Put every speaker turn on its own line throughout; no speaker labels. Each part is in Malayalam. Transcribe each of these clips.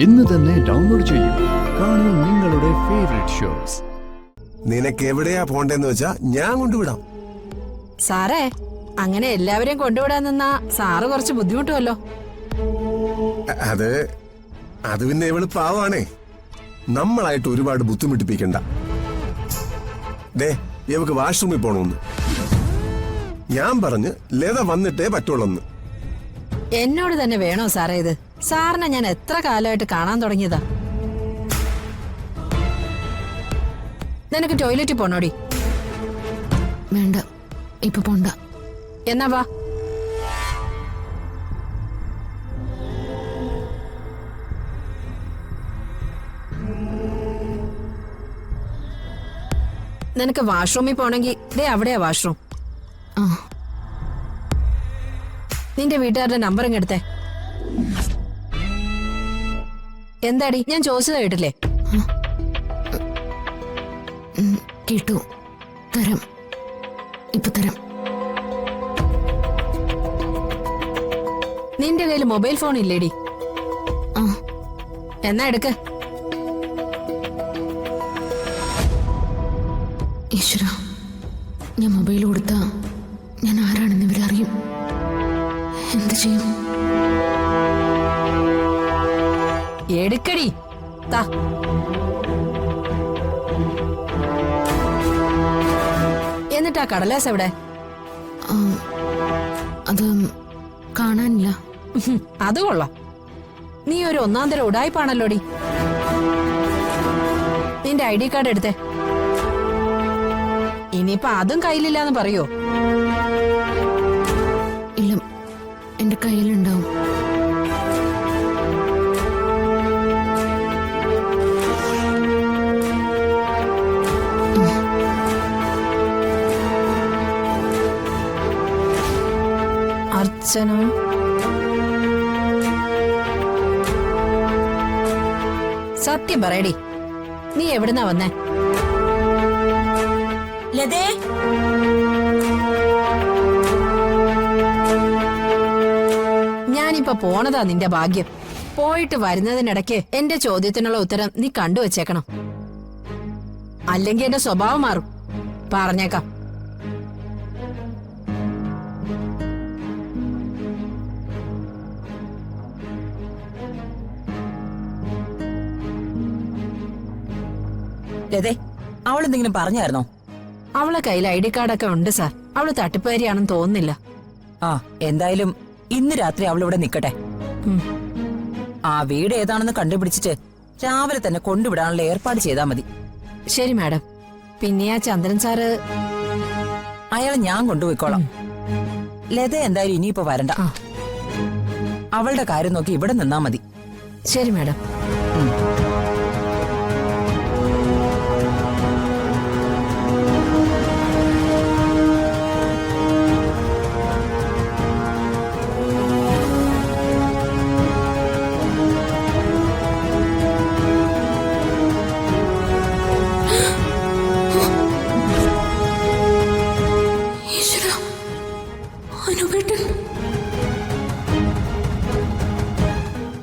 ഇന്ന് തന്നെ ഡൗൺലോഡ് ചെയ്യൂ. കാണൂ നിങ്ങളുടെ ഫേവറേറ്റ് ഷോസ്.
നിനക്ക് എവിടെയാ പോണ്ടെന്ന് വെച്ചാ ഞാൻ കൊണ്ടുവിടാം.
സാറേ, അങ്ങനെ എല്ലാവരെയും കൊണ്ടുവിടാൻ നിന്നാ സാറ് കുറച്ച് ബുദ്ധിമുട്ടുമല്ലോ.
അത് പിന്നെ ഇവള് പാവാണേ. നമ്മളായിട്ട് ഒരുപാട് ബുദ്ധിമുട്ടിപ്പിക്കണ്ട. ദേ, ഇവക്ക് വാഷ്റൂമിൽ പോണോന്ന് ഞാൻ പറഞ്ഞ് ലത വന്നിട്ടേ പറ്റുള്ളൂ.
എന്നോട് തന്നെ വേണോ സാറേ ഇത്? സാറിനെ ഞാൻ എത്ര കാലമായിട്ട് കാണാൻ തുടങ്ങിയതാ. നിനക്ക് ടോയ്ലറ്റിൽ പോണോടി?
വേണ്ട, ഇപ്പൊ പോണ്ട.
എന്നാ വാ. നിനക്ക് വാഷ്റൂമിൽ പോണെങ്കിൽ ദേ അവിടെയാ വാഷ്റൂം. നിന്റെ വീട്ടുകാരുടെ നമ്പർ ഇങ്ങെടുത്തേ. എന്താടി, ഞാൻ ചോദിച്ചത് കേട്ടില്ലേ?
കേട്ടു. തരാം, ഇപ്പൊ തരാം.
നിന്റെ കയ്യിൽ മൊബൈൽ ഫോൺ ഇല്ലേടി? എന്നാ എടുക്ക.
ഈശ്വര, ഞാൻ മൊബൈൽ കൊടുത്താ ഞാൻ ആരാണെന്ന് ഇവരറിയും. എന്ത് ചെയ്യും?
എടുക്കടി. താ. എന്നിട്ടാ കടലാസ് എവിടെ?
അത് കാണാനില്ല.
അത് കൊള്ളാം. നീ ഒരു ഒന്നാം തരം ഉടായിപ്പാണല്ലോടി. നിന്റെ ID കാർഡ് എടുത്തേ. ഇനിയിപ്പൊ അതും കയ്യിലില്ലാന്ന് പറയോ?
ഇല്ല, എന്റെ കയ്യിലുണ്ടാവും.
അർച്ചന, സത്യം പറയടി, നീ എവിടുന്നാ വന്നേ?
ലതേ,
ഞാനിപ്പോ പോണതാ നിന്റെ ഭാഗ്യം. പോയിട്ട് വരുന്നതിനിടയ്ക്ക് എന്റെ ചോദ്യത്തിനുള്ള ഉത്തരം നീ കണ്ടുവച്ചേക്കണം. അല്ലെങ്കിൽ എന്റെ സ്വഭാവം മാറും. പറഞ്ഞേക്കാം.
ലതേ, അവളെന്തെങ്കിലും പറഞ്ഞായിരുന്നോ?
അവളെ കയ്യിൽ ID കാർഡൊക്കെ ഉണ്ട് സാർ. അവള് തട്ടിപ്പേരിയാണെന്ന് തോന്നുന്നില്ല.
ആ, എന്തായാലും ഇന്ന് രാത്രി അവളിവിടെ നിക്കട്ടെ. ആ വീട് ഏതാണെന്ന് കണ്ടുപിടിച്ചിട്ട് രാവിലെ തന്നെ കൊണ്ടുവിടാനുള്ള ഏർപ്പാട് ചെയ്താൽ മതി.
ശരി മാഡം. പിന്നെ ആ ചന്ദ്രൻ സാറ്,
അയാളെ ഞാൻ കൊണ്ടുപോയിക്കോളാം. ലത എന്തായാലും ഇനിയിപ്പോ വരണ്ട. അവളുടെ കാര്യം നോക്കി ഇവിടെ നിന്നാ മതി.
ശരി മാഡം.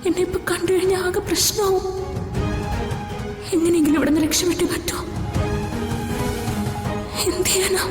എന്നെ ഇപ്പൊ കണ്ടു കഴിഞ്ഞാൽ ആകെ പ്രശ്നമാവും. എങ്ങനെയെങ്കിലും ഇവിടെ നിന്ന് രക്ഷപ്പെട്ടേ പറ്റൂ. എന്ത് ചെയ്യാനാ?